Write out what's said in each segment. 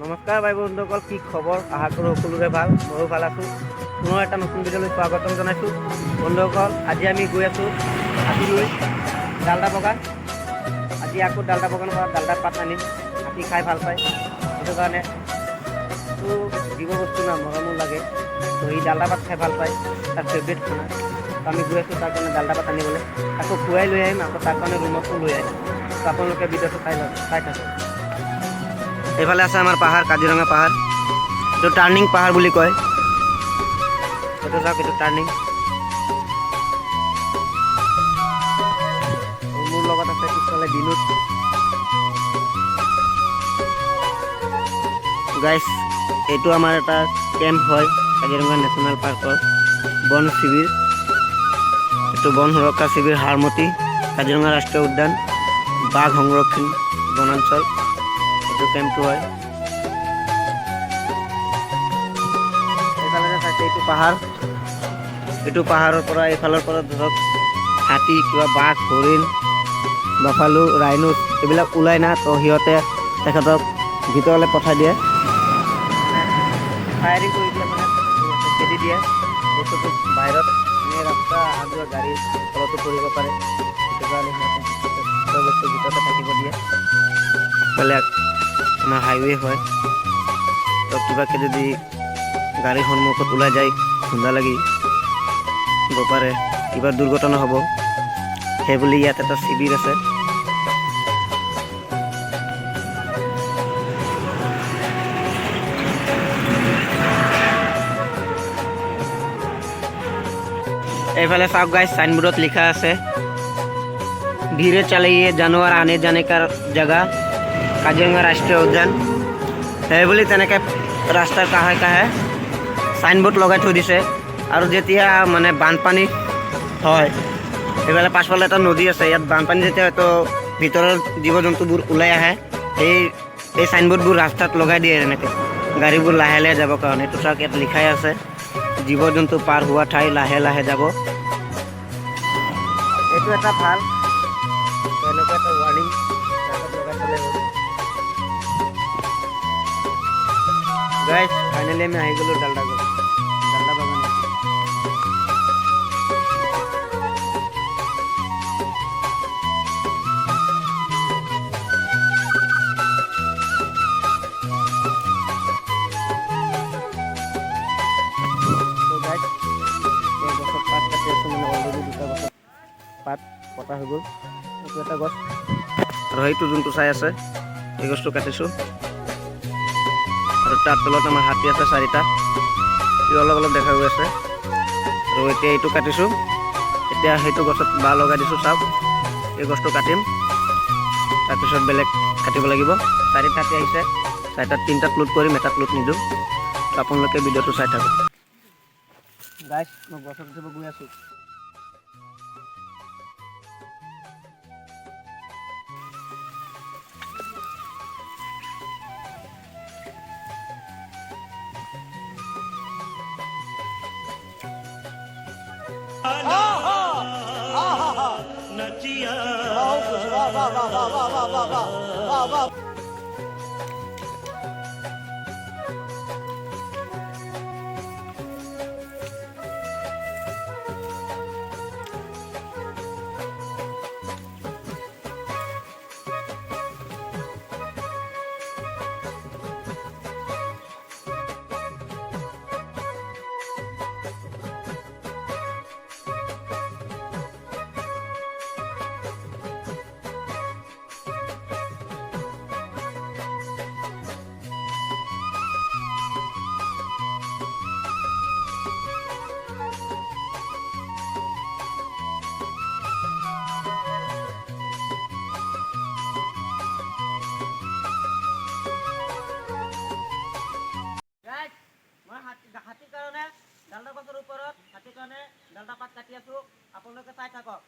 নমস্কাৰ ভাই বন্ধুসকল, কি খবৰ? আশা কৰোঁ সকলোৰে ভাল, ময়ো ভাল আছোঁ। পুনৰ এটা নতুন ভিডিঅ'লৈ স্বাগতম জনাইছোঁ। বন্ধুসকল, আজি আমি গৈ আছোঁ হাতীলৈ ডালদা বাগান। আজি আকৌ ডালদা বাগানৰ পৰা ডালদা পাত আনিম। হাতী খাই ভাল পায়, সেইটো কাৰণে তো জীৱ বস্তু না মৰমো লাগে, তো সি ডালদা পাত খাই ভাল পায়, তাৰ ফেভৰেট খানা। তো আমি গৈ আছোঁ তাৰ কাৰণে ডালদা পাত আনিবলৈ। আকৌ খুৱাই লৈ আহিম, আকৌ তাৰ কাৰণে ৰুমতো লৈ আহিম। তো আপোনালোকে ভিডিঅ'টো চাই থাকক। এইফালে আছে আমাৰ পাহাৰ, কাজিৰঙা পাহাৰ। এইটো টাৰ্ণিং পাহাৰ বুলি কয়। এইটো চাওক, এইটো টাৰ্ণিং। মোৰ লগত আছে পিছফালে বিনোদ। গাইছ, এইটো আমাৰ এটা কেম্প হয় কাজিৰঙা নেশ্যনেল পাৰ্কৰ বন শিবিৰ। এইটো বন সুৰক্ষা শিবিৰ হাৰমতি কাজিৰঙা ৰাষ্ট্ৰীয় উদ্যান বাঘ সংৰক্ষণ বনাঞ্চল। এইটো কেম্পটো হয়। এইফালে চাইছে, এইটো পাহাৰ। এইটো পাহাৰৰ পৰা এইফালৰ পৰা ধৰক হাতী, কিবা বাঘ, হৰিণ, বাফালো, ৰাইনোচ এইবিলাক ওলাই না, তো সিহঁতে তেখেতক ভিতৰলৈ পঠাই দিয়ে, ফায়াৰিং কৰি দিয়ে, মানে খেদি দিয়ে বস্তুটো বাহিৰত। এনে ৰাস্তা অহা যোৱা গাড়ীৰ তলতো পৰিব পাৰে, সেইটো কাৰণে সিহঁতে বস্তু ভিতৰতে থাকিব দিয়ে। ইফালে আমাৰ হাইৱে হয়, তো কিবাকে যদি গাড়ীৰ সন্মুখত ওলাই যায়, খুন্দা লাগি হ'ব পাৰে, কিবা দুৰ্ঘটনা হ'ব, সেইবুলি ইয়াত এটা শিবিৰ আছে। এইফালে চাওক গাইছ, সাইনবোৰ্ডত লিখা আছে ধীৰে চালাইয়ে জানোয়াৰ আনে জানে কাৰ জেগা কাজিৰঙা ৰাষ্ট্ৰীয় উদ্যান। সেইবুলি তেনেকৈ ৰাস্তাৰ কাষে কাষে সাইনবোৰ্ড লগাই থৈ দিছে। আৰু যেতিয়া মানে বানপানী হয়, এইফালে পাছফালে এটা নদী আছে, ইয়াত বানপানী যেতিয়া হয়তো ভিতৰৰ জীৱ জন্তুবোৰ ওলাই আহে, এই সাইনবোৰ্ডবোৰ ৰাস্তাত লগাই দিয়ে এনেকৈ, গাড়ীবোৰ লাহে লাহে যাবৰ কাৰণে। এইটো চাওক, ইয়াত লিখাই আছে জীৱ জন্তু পাৰ হোৱা ঠাই লাহে লাহে যাব। এইটো এটা ভাল এনেকুৱা এটা ৱাৰ্নিং ৰাস্তাত লগাই থ'লে হ'ল। গাইছ, ফাইনেলি আমি আহি গ'লোঁ ডালদা বাগান। গছত পাত কাটি আছোঁ, মানে অলৰেডি দুটা গছত পাত কটা হৈ গ'ল। এইটো এটা গছ, আৰু সেইটো যোনটো চাই আছে এই গছটো কাটিছোঁ। আৰু তাৰ তলত আমাৰ হাতী আছে 4টা, ই অলপ অলপ দেখা গৈ আছে। আৰু এতিয়া এইটো কাটিছোঁ, এতিয়া সেইটো গছত বাঁহ লগাই দিছোঁ। চাওক, এই গছটো কাটিম, তাৰপিছত বেলেগ কাটিব লাগিব। 4টা হাতী আহিছে, 4টাত 3টাত লোড কৰিম, এটাত লোড নিদিওঁ। আপোনালোকে ভিডিঅ'টো চাই থাকক। গাইছ, মই গছত উঠিব গৈ আছোঁ। হাতীৰ কাৰণে ডালদা গছৰ ওপৰত হাতীৰ কাৰণে ডালদা পাত কাটি আছোঁ। আপোনালোকে চাই থাকক।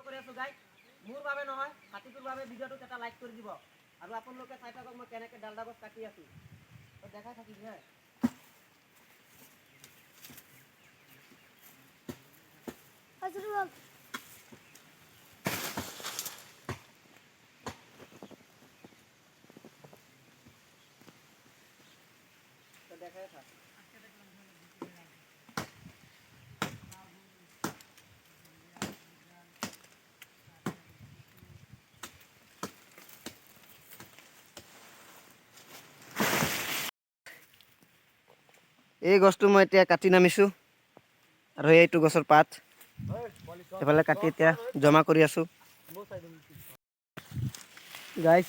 কৰি আছোঁ গাইছ, মোৰ বাবে নহয়, হাতীটোৰ বাবে ভিডিঅ'টোত এটা লাইক কৰি দিব। আৰু আপোনালোকে চাই থাকক মই কেনেকৈ ডালদা গছ কাটি আছোঁ, দেখাই থাকিম হে। এই গছটো মই এতিয়া কাটি নামিছোঁ আৰু এইটো গছৰ পাত এফালে কাটি এতিয়া জমা কৰি আছোঁ গাইছ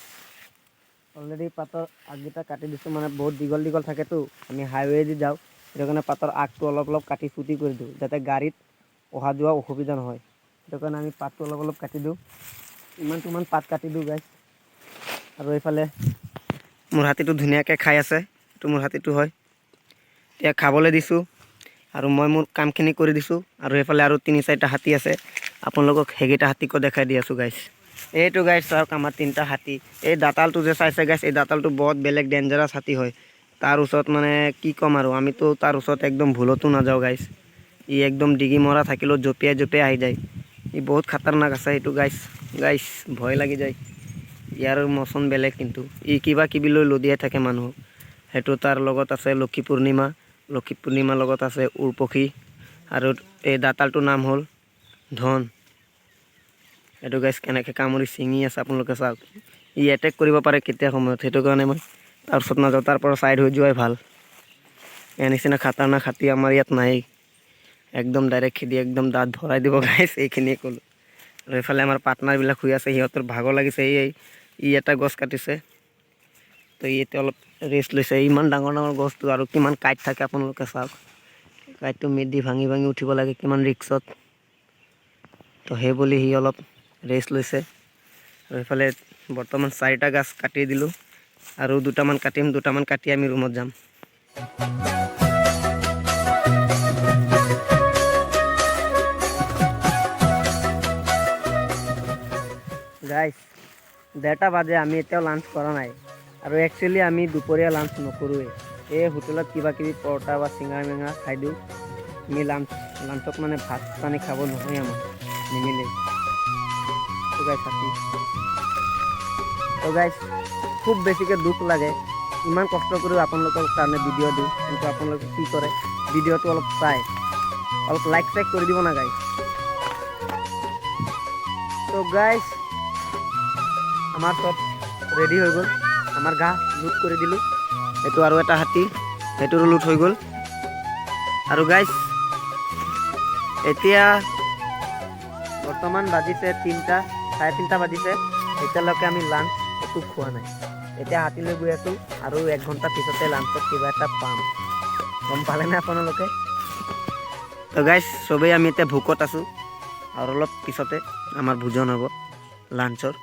অলৰেডি পাতৰ আগকেইটা কাটি দিছোঁ মানে বহুত দীঘল দীঘল থাকেতো আমি হাইৱেদি যাওঁ সেইটো কাৰণে পাতৰ আগটো অলপ অলপ কাটি চুটি কৰি দিওঁ যাতে গাড়ীত অহা যোৱা অসুবিধা নহয় সেইটো কাৰণে আমি পাতটো অলপ অলপ কাটি দিওঁ ইমান পাত কাটি দিওঁ গাইছ আৰু এইফালে মোৰ হাতীটো ধুনীয়াকৈ খাই আছে এইটো মোৰ হাতীটো হয় এতিয়া খাবলৈ দিছোঁ আৰু মই মোৰ কামখিনি কৰি দিছোঁ আৰু এইফালে আৰু ৩-৪টা হাতী আছে আপোনালোকক সেইকেইটা হাতীকো দেখাই দি আছোঁ গাইছ এইটো গাইছ চাওক আমাৰ 3টা হাতী এই দাঁতালটো যে চাইছে গাইছ এই দাঁতালটো বহুত বেলেগ ডেঞ্জাৰাছ হাতী হয় তাৰ ওচৰত মানে কি ক'ম আৰু আমিতো তাৰ ওচৰত একদম ভুলতো নাযাওঁ গাইছ ই একদম ডিঙি মৰা থাকিলেও জঁপিয়াই জঁপিয়াই আহি যায় ই বহুত খাতাৰনাক আছে এইটো গাইছ ভয় লাগি যায় ইয়াৰ মচন বেলেগ কিন্তু ই কিবা কিবি লৈ লদিয়াই থাকে মানুহক সেইটো তাৰ লগত আছে লক্ষী পূৰ্ণিমাৰ লগত আছে উৰপক্ষী আৰু এই দাঁতালটোৰ নাম হ'ল ধন এইটো গাইছ কেনেকৈ কামুৰি ছিঙি আছে আপোনালোকে চাওক ই এটেক কৰিব পাৰে কেতিয়া সময়ত সেইটো কাৰণে মই তাৰ ওচৰত নাযাওঁ তাৰ পৰা ছাইড হৈ যোৱাই ভাল ইয়াৰ নিচিনা খাতাৰনাক হাতী আমাৰ ইয়াত নাই একদম ডাইৰেক্ট খেদি একদম দাঁত ভৰাই দিব গাইছ এইখিনিয়ে ক'লোঁ আৰু এইফালে আমাৰ পাৰ্টনাৰবিলাক শুই আছে সিহঁতৰ ভাগৰ লাগিছে ই এটা গছ কাটিছে তো ই এতিয়া অলপ ৰেষ্ট লৈছে ইমান ডাঙৰ ডাঙৰ গছটো আৰু কিমান কাইট থাকে আপোনালোকে চাওক কাইটটো মেদি ভাঙি ভাঙি উঠিব লাগে কিমান ৰিক্সত তো সেই বুলি সি অলপ ৰেষ্ট লৈছে আৰু এইফালে বৰ্তমান 4টা গাছ কাটি দিলোঁ আৰু 2টামান কাটিম 2টামান কাটি আমি ৰুমত যাম গাইছ 1:30 বাজে আমি এতিয়াও লাঞ্চ কৰা নাই আৰু একচুৱেলি আমি দুপৰীয়া লাঞ্চ নকৰোঁৱে এই হোটেলত কিবা কিবি পৰঠা বা চিঙৰা মেঙৰা খাই দিওঁ আমি লাঞ্চত মানে ভাত পানী খাব নহয় আমাৰ নিমিলে তো গাইছ খুব বেছিকৈ দুখ লাগে ইমান কষ্ট কৰিও আপোনালোকৰ কাৰণে ভিডিঅ' দিওঁ কিন্তু আপোনালোকে কি কৰে ভিডিঅ'টো অলপ চাই অলপ লাইক চাইক কৰি দিব না গাইছ তো গাইছ আমাৰ চব ৰেডি হৈ গ'ল আমাৰ গা লুট কৰি দিলোঁ এইটো আৰু এটা হাতী সেইটোৰো লুট হৈ গ'ল আৰু গাইছ এতিয়া বৰ্তমান বাজিছে 3টা 3:30 বাজিছে এতিয়ালৈকে আমি লাঞ্চ একো খোৱা নাই এতিয়া হাতীলৈ গৈ আছোঁ আৰু 1 ঘণ্টা পিছতে লাঞ্চত কিবা এটা পাম গম পালেনে আপোনালোকে তো গাইছ চবেই আমি এতিয়া ভোকত আছোঁ আৰু অলপ পিছতে আমাৰ ভোজন হ'ব লাঞ্চৰ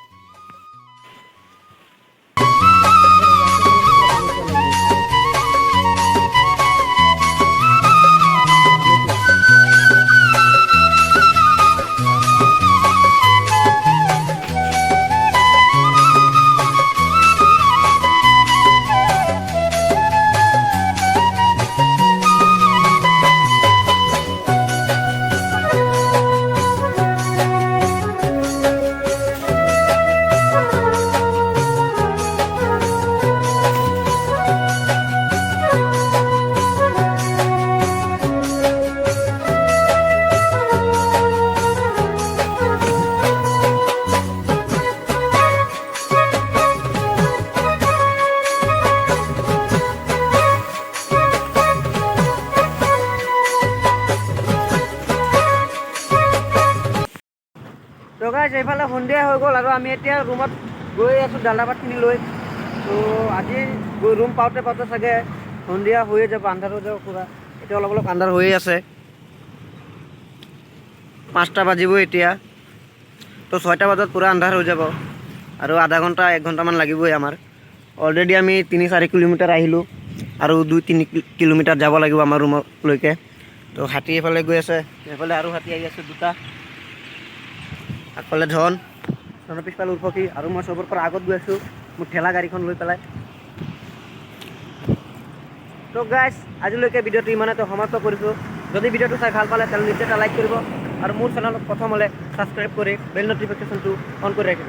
তো গাইছ এইফালে সন্ধিয়া হৈ গ'ল আৰু আমি এতিয়া ৰুমত গৈ আছোঁ ডালদা ভাতখিনি লৈ তো আজি ৰুম পাওঁতে পাওঁতে চাগে সন্ধিয়া হৈয়ে যাব আন্ধাৰ হৈ যাব পূৰা এতিয়া অলপ অলপ আন্ধাৰ হৈয়ে আছে 5টা বাজিব এতিয়া তো 6টা বজাত পূৰা আন্ধাৰ হৈ যাব আৰু আধা ঘণ্টা 1 ঘণ্টামান লাগিবই আমাৰ অলৰেডি আমি 3-4 কিলোমিটাৰ আহিলোঁ আৰু 2-3 কিলোমিটাৰ যাব লাগিব আমাৰ ৰুমলৈকে তো হাতী এইফালে গৈ আছে এইফালে আৰু হাতী আহি আছে 2টা আগফালে ধনৰ পিছফালে উৰপক্ষী আৰু মই চবৰ পৰা আগত গৈ আছোঁ মোৰ ঠেলা গাড়ীখন লৈ পেলাই তো গাইছ আজিলৈকে ভিডিঅ'টো ইমানতে সমাপ্ত কৰিছোঁ যদি ভিডিঅ'টো চাই ভাল পালে তেন্তে নিশ্চয় এটা লাইক কৰিব আৰু মোৰ চেনেলত প্ৰথম হ'লে ছাবস্ক্ৰাইব কৰি বেল নটিফিকেশ্যনটো অন কৰি ৰাখিব